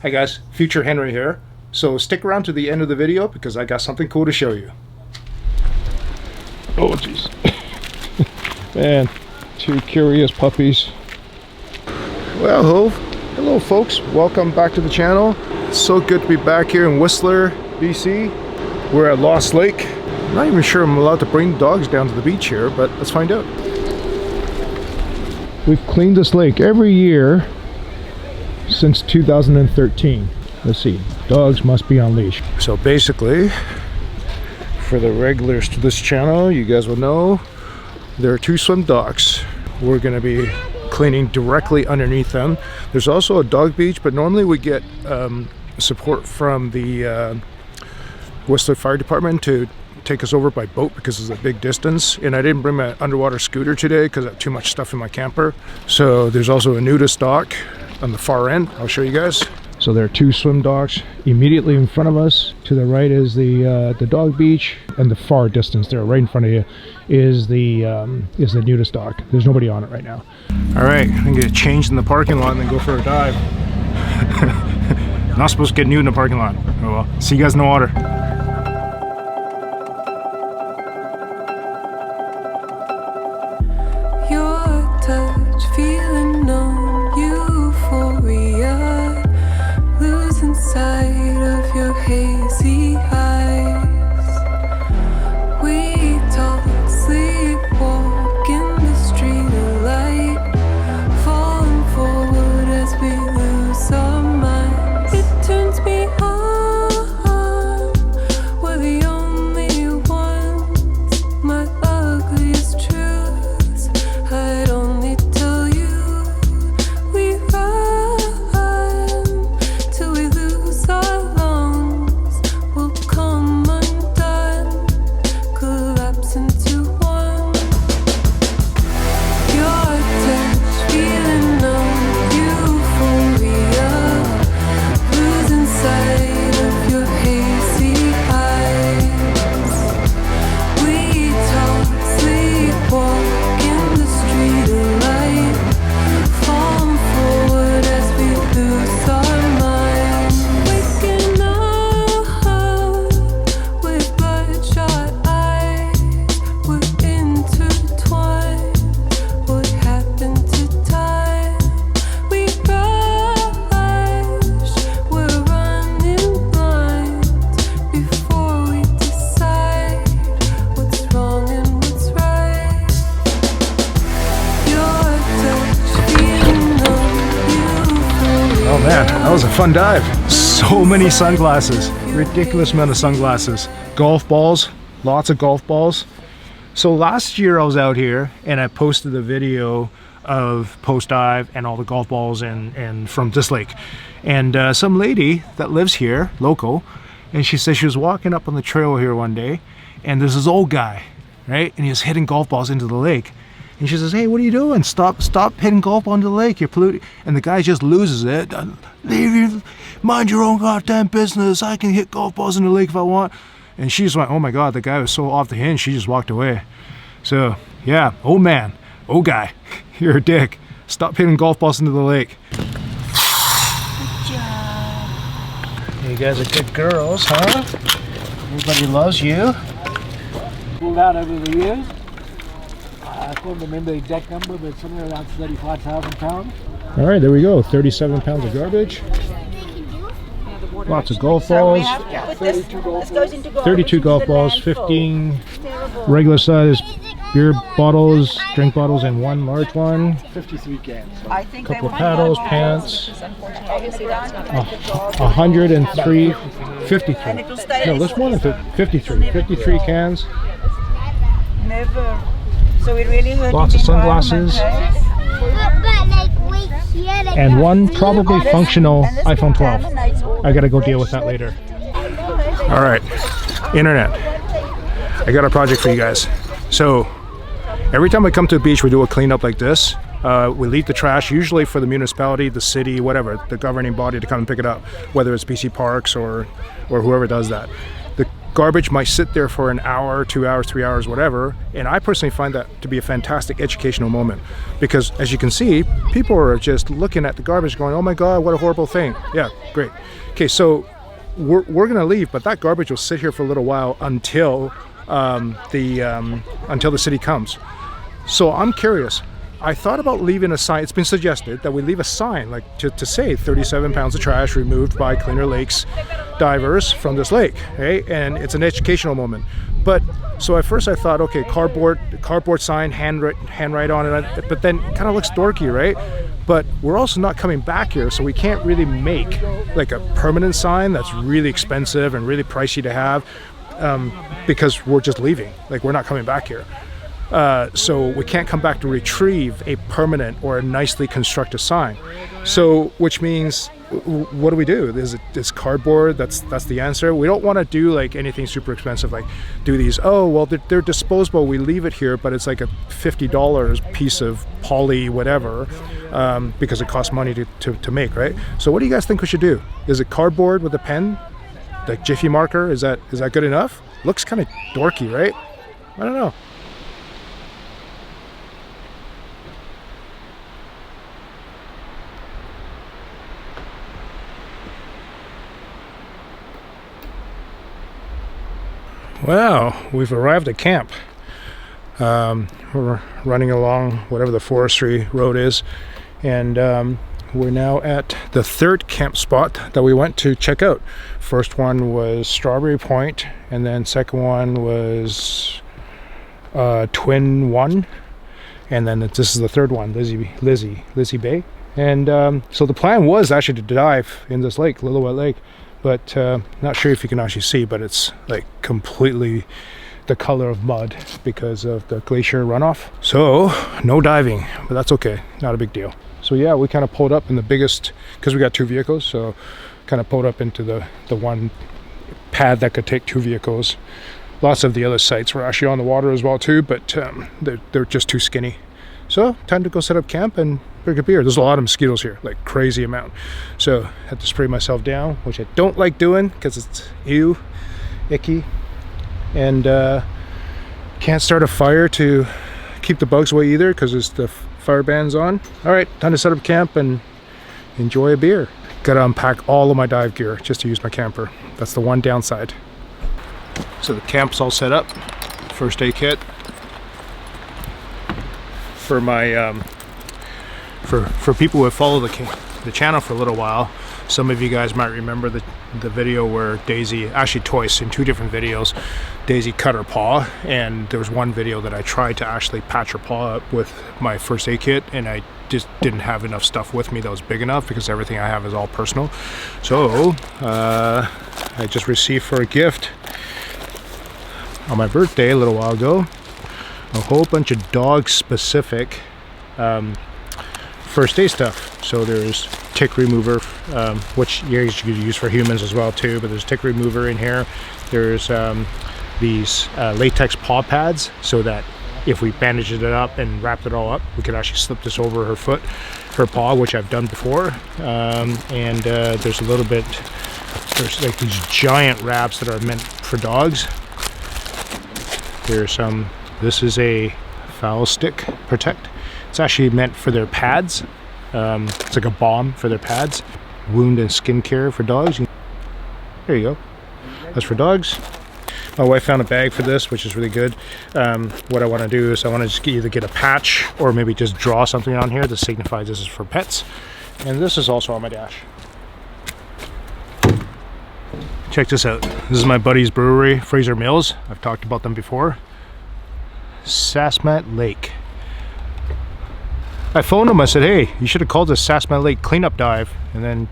Hi guys, Future Henry here. So stick around to the end of the video because I got something cool to show you. Oh jeez. Man, two curious puppies. Well, hello folks, welcome back to the channel. It's so good to be back here in Whistler, BC. We're at Lillooet Lake. I'm not even sure I'm allowed to bring dogs down to the beach here, but let's find out. We've cleaned this lake every year since 2013. Let's see, dogs must be on leash. So basically, for the regulars to this channel, you guys will know there are two swim docks. We're going to be cleaning directly underneath them. There's also a dog beach, but normally we get support from the Whistler Fire Department to take us over by boat because it's a big distance, and I didn't bring my underwater scooter today because I have too much stuff in my camper. So there's also a nudist dock on the far end. I'll show you guys. So there are two swim docks immediately in front of us. To the right is the dog beach, and the far distance there, right in front of you, is the nudist dock. There's nobody on it right now. All right, I'm gonna get changed in the parking lot and then go for a dive. Not supposed to get nude in the parking lot. Oh well. See you guys in the water. Your touch, feeling numb. Losing sight of your hazy eyes. We talk, sleepwalk in the street of light, falling forward as we lose our minds. It turns me on, we're the only ones. My ugliest truths, I'd only tell you. We run till we lose our lungs. We'll come undone, collapse into one. Your touch, feeling numb, euphoria, losing sight of your hazy eyes. We talk, sleepwalk in the street of light, falling forward as we lose our minds. Waking up with bloodshot eyes, we're intertwined. What happened to time? We rush, we're running blind before we decide what's wrong and what's right. Your touch, feeling numb, euphoria. Oh man, that was a fun dive. So many sunglasses, ridiculous amount of sunglasses. Golf balls, lots of golf balls. So last year I was out here and I posted a video of post dive and all the golf balls and from this lake. And some lady that lives here, local, and she said she was walking up on the trail here one day and there's this old guy, right? And he was hitting golf balls into the lake. And she says, hey, what are you doing? Stop hitting golf ball into the lake. You're polluting. And the guy just loses it. Mind your own goddamn business. I can hit golf balls in the lake if I want. And she just went, oh my God, the guy was so off the hinge. She just walked away. So yeah, old man, old guy, you're a dick. Stop hitting golf balls into the lake. Good job. You guys are good girls, huh? Everybody loves you. Pulled out over the years. I can't remember the exact number, but somewhere around 35,000 pounds. All right, there we go. 37 pounds of garbage. Lots of golf balls. 32 golf balls, 15 regular size beer bottles, drink bottles, and one large one. 53 cans. I think Couple of paddles, pants. 103, 53. No, that's more than 53. 53 cans. Never. So it really hurt. Lots of sunglasses. And one probably functional iPhone 12. I gotta go deal with that later. All right, internet. I got a project for you guys. So every time we come to a beach, we do a cleanup like this. We leave the trash, usually for the municipality, the city, whatever, the governing body to come and pick it up, whether it's BC Parks or whoever does that. The garbage might sit there for an hour, 2 hours, 3 hours, whatever. And I personally find that to be a fantastic educational moment, because as you can see, people are just looking at the garbage going, oh my God, what a horrible thing. Yeah, great. Okay, so we're gonna leave, but that garbage will sit here for a little while until the city comes. So I'm curious. I thought about leaving a sign. It's been suggested that we leave a sign like to say 37 pounds of trash removed by Cleaner Lakes divers from this lake, okay? And it's an educational moment. But so at first I thought, okay, cardboard sign, handwrite on it, but then it kind of looks dorky, right? But we're also not coming back here, so we can't really make like a permanent sign that's really expensive and really pricey to have, because we're just leaving. Like, we're not coming back here. So we can't come back to retrieve a permanent or a nicely constructed sign. So, which means, what do? Is cardboard? That's the answer. We don't want to do like anything super expensive, like do these. Oh well, they're disposable. We leave it here, but it's like a $50 piece of poly whatever, because it costs money to make, right? So what do you guys think we should do? Is it cardboard with a pen, like Jiffy marker? Is that good enough? Looks kind of dorky, right? I don't know. Well, we've arrived at camp. We're running along whatever the forestry road is, and we're now at the third camp spot that we went to check out. First one was Strawberry Point, and then second one was Twin One, and then this is the third one, Lizzie Bay. And so the plan was actually to dive in this lake, Lillooet Lake. But not sure if you can actually see, but it's like completely the color of mud because of the glacier runoff. So no diving, but that's okay, not a big deal. So yeah, we kind of pulled up in the biggest, because we got two vehicles, so kind of pulled up into the one pad that could take two vehicles. Lots of the other sites were actually on the water as well too, but they're just too skinny. So time to go set up camp and drink a beer. There's a lot of mosquitoes here, like crazy amount. So I had to spray myself down, which I don't like doing because it's icky. And can't start a fire to keep the bugs away either because it's the fire ban's on. All right, time to set up camp and enjoy a beer. Gotta unpack all of my dive gear just to use my camper. That's the one downside. So the camp's all set up. First aid kit. For my for people who have followed the channel for a little while, some of you guys might remember the video where Daisy, actually twice in two different videos, Daisy cut her paw, and there was one video that I tried to actually patch her paw up with my first aid kit, and I just didn't have enough stuff with me that was big enough because everything I have is all personal. So I just received for a gift on my birthday a little while ago a whole bunch of dog specific first aid stuff. So there's tick remover, which you could use for humans as well too, but there's tick remover in here. There's these latex paw pads, so that if we bandaged it up and wrapped it all up, we could actually slip this over her paw, which I've done before. And there's a little bit, there's like these giant wraps that are meant for dogs. There's some, this is a foul stick protect. It's actually meant for their pads. It's like a balm for their pads. Wound and skin care for dogs. There you go. That's for dogs. My wife found a bag for this, which is really good. What I want to do is I want to just either get a patch or maybe just draw something on here to signify this is for pets. And this is also on my dash. Check this out. This is my buddy's brewery, Fraser Mills. I've talked about them before. Lillooet Lake. I phoned him. I said, hey, you should have called this Lillooet Lake cleanup dive, and then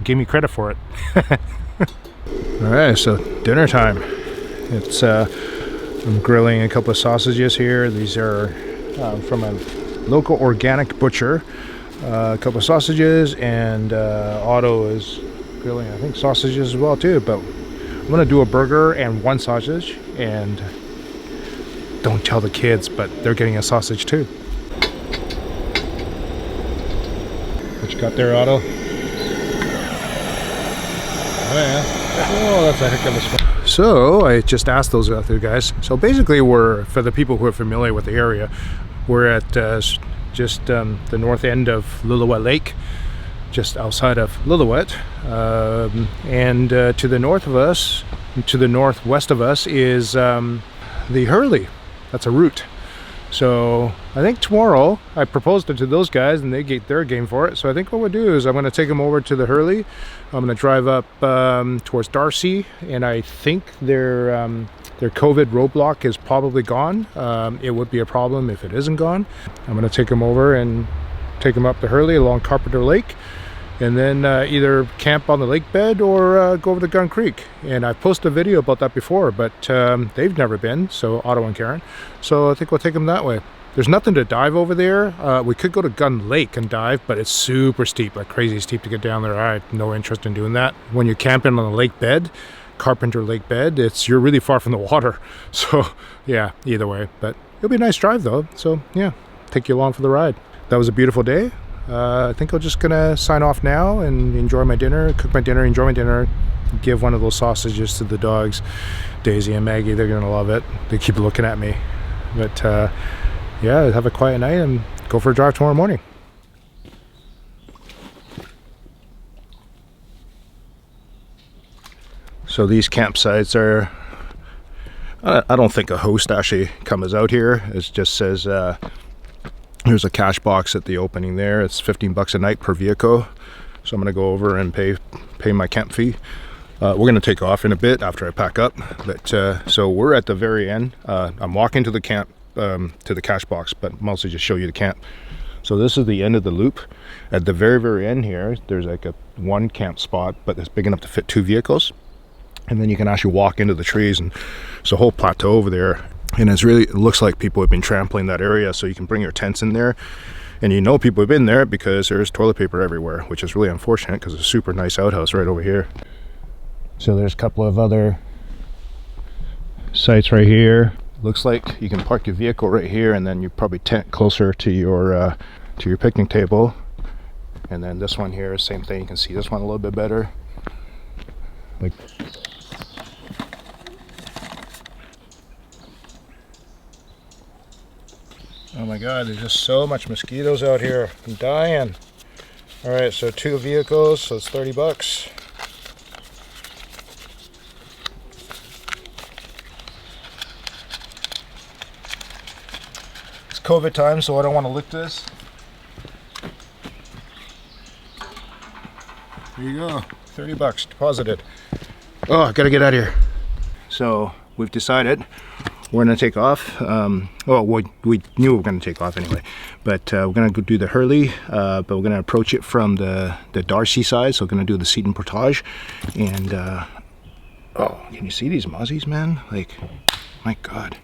gave me credit for it. All right, so dinner time. It's I'm grilling a couple of sausages here. These are from a local organic butcher. A couple of sausages, and Otto is grilling, I think, sausages as well too. But I'm gonna do a burger and one sausage, and don't tell the kids, but they're getting a sausage too. What you got there, Otto? Oh yeah. Oh, that's a heck of a smell. So I just asked those other guys. So basically, we're, for the people who are familiar with the area, we're at just the north end of Lillooet Lake, just outside of Lillooet, and to the north of us, to the northwest of us, is the Hurley. That's a route. So I think tomorrow I proposed it to those guys and they get their game for it. So I think what we'll do is I'm going to take them over to the Hurley. I'm going to drive up towards Darcy, and I think their COVID roadblock is probably gone. It would be a problem if it isn't gone. I'm going to take them over and take them up the Hurley along Carpenter Lake, and then either camp on the lake bed or go over to Gun Creek. And I've posted a video about that before, but they've never been, so Otto and Karen. So I think we'll take them that way. There's nothing to dive over there. We could go to Gun Lake and dive, but it's super steep, like crazy steep to get down there. I have no interest in doing that. When you're camping on the lake bed, Carpenter Lake bed, you're really far from the water. So yeah, either way, but it'll be a nice drive though. So yeah, take you along for the ride. That was a beautiful day. I think I'm just gonna sign off now and enjoy my dinner, cook my dinner, enjoy my dinner, give one of those sausages to the dogs, Daisy and Maggie. They're gonna love it. They keep looking at me. But yeah, have a quiet night and go for a drive tomorrow morning. So these campsites are, I don't think a host actually comes out here. It just says there's a cash box at the opening there. It's $15 a night per vehicle. So I'm gonna go over and pay my camp fee. We're gonna take off in a bit after I pack up. But so we're at the very end. I'm walking to the camp, to the cash box, but mostly just show you the camp. So this is the end of the loop. At the very end here, there's like one camp spot, but it's big enough to fit 2 vehicles. And then you can actually walk into the trees, and it's a whole plateau over there. And it looks like people have been trampling that area, so you can bring your tents in there. And you know people have been there because there's toilet paper everywhere, which is really unfortunate because it's a super nice outhouse right over here. So there's a couple of other sites right here. Looks like you can park your vehicle right here, and then you probably tent closer to your picnic table. And then this one here, same thing. You can see this one a little bit better. Like, oh my god, there's just so much mosquitoes out here. I'm dying. All right, so 2 vehicles, so it's $30. It's COVID time, so I don't want to lick this. There you go, $30 deposited. Oh, I gotta get out of here. So we've decided we're gonna take off. Well, we knew we were gonna take off anyway, but we're gonna go do the Hurley, but we're gonna approach it from the Darcy side. So we're gonna do the seat and portage. And oh, can you see these mozzies, man? Like, my god.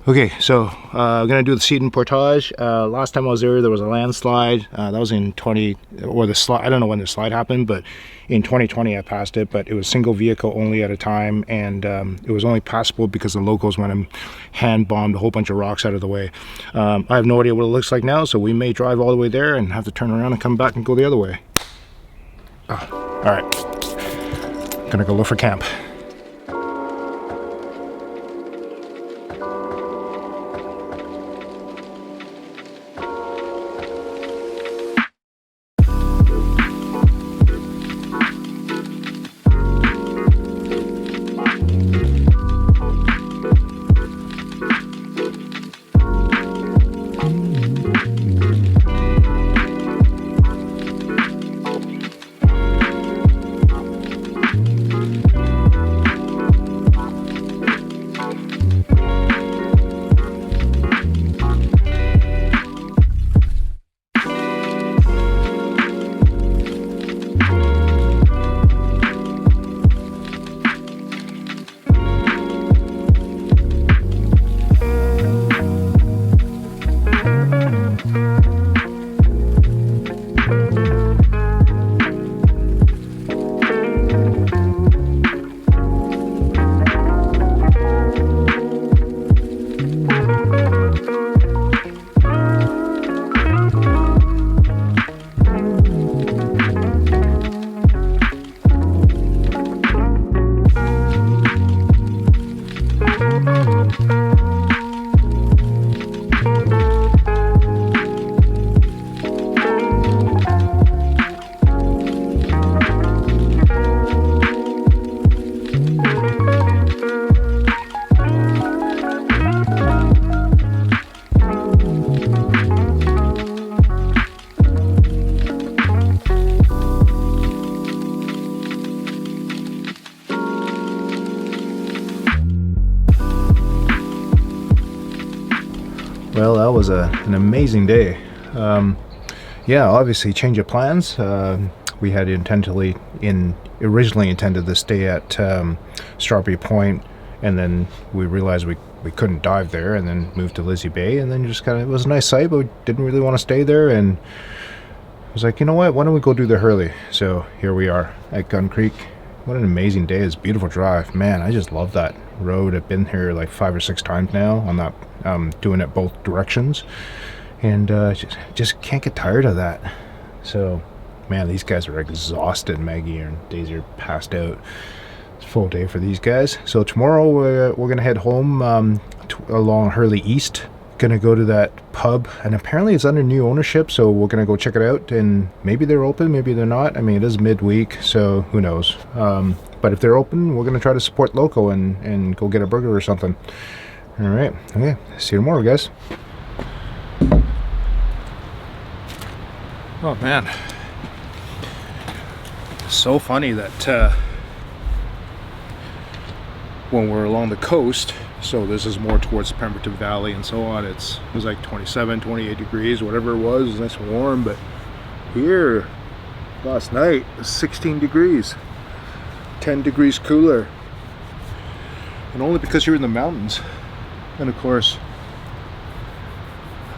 Okay, so we're gonna do the seat and portage. Last time I was there was a landslide. That was in the slide, I don't know when the slide happened, but in 2020 I passed it, but it was single vehicle only at a time, and it was only passable because the locals went and hand bombed a whole bunch of rocks out of the way. I have no idea what it looks like now, so we may drive all the way there and have to turn around and come back and go the other way. All right, gonna go look for camp. Well, that was an amazing day. Yeah, obviously change of plans. We had originally intended to stay at Strawberry Point, and then we realized we couldn't dive there, and then moved to Lizzie Bay, and then just it was a nice site, but we didn't really want to stay there, and I was like, you know what, why don't we go do the Hurley? So here we are at Gun Creek. What an amazing day. It's a beautiful drive. Man, I just love that road. I've been here like 5 or 6 times now. I'm not doing it both directions, and just can't get tired of that. So man, these guys are exhausted. Maggie and Daisy are passed out. It's a full day for these guys. So tomorrow we're gonna head home along Hurley East. Gonna go to that pub, and apparently it's under new ownership, so we're gonna go check it out, and maybe they're open, maybe they're not. I mean, it is midweek, so who knows. But if they're open, we're gonna try to support local and go get a burger or something. All right, okay, see you tomorrow, guys. Oh man, so funny that when we're along the coast, so this is more towards Pemberton Valley and so on, it was like 27, 28 degrees, whatever it was nice and warm. But here last night it was 16 degrees, 10 degrees cooler, and only because you're in the mountains. And of course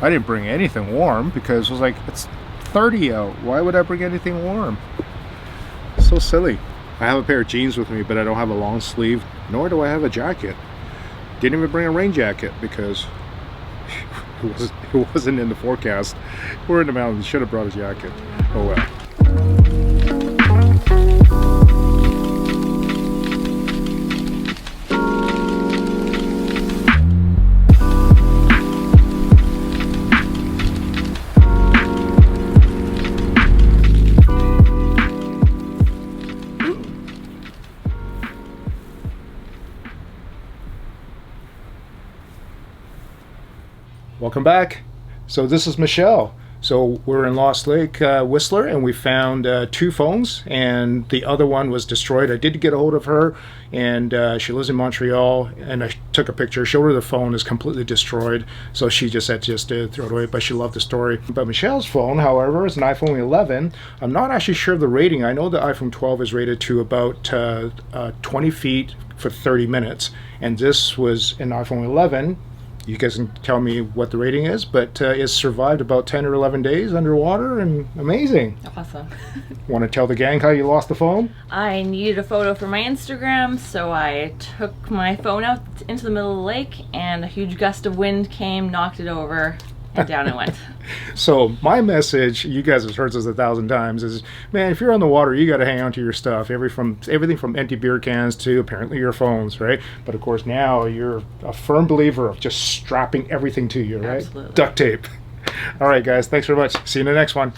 I didn't bring anything warm because it was like, it's 30 out, why would I bring anything warm? So silly. I have a pair of jeans with me, but I don't have a long sleeve, nor do I have a jacket. Didn't even bring a rain jacket because it wasn't in the forecast. We're in the mountains, should have brought a jacket. Oh well. Welcome back. So this is Michelle. So we're in Lost Lake, Whistler, and we found 2 phones, and the other one was destroyed. I did get a hold of her, and she lives in Montreal, and I took a picture, showed her the phone is completely destroyed, so she just had to throw it away, but she loved the story. But Michelle's phone, however, is an iPhone 11. I'm not actually sure of the rating. I know the iPhone 12 is rated to about 20 feet for 30 minutes, and this was an iPhone 11. You guys can tell me what the rating is, but it's survived about 10 or 11 days underwater, and amazing. Awesome. Want to tell the gang how you lost the phone? I needed a photo for my Instagram, so I took my phone out into the middle of the lake, and a huge gust of wind came, knocked it over, and down it went. So my message, you guys have heard this 1,000 times, is, man, if you're on the water, you got to hang on to your stuff. Everything from empty beer cans to apparently your phones, right? But of course now you're a firm believer of just strapping everything to you, right? Absolutely. Duct tape. All right, guys, thanks very much. See you in the next one.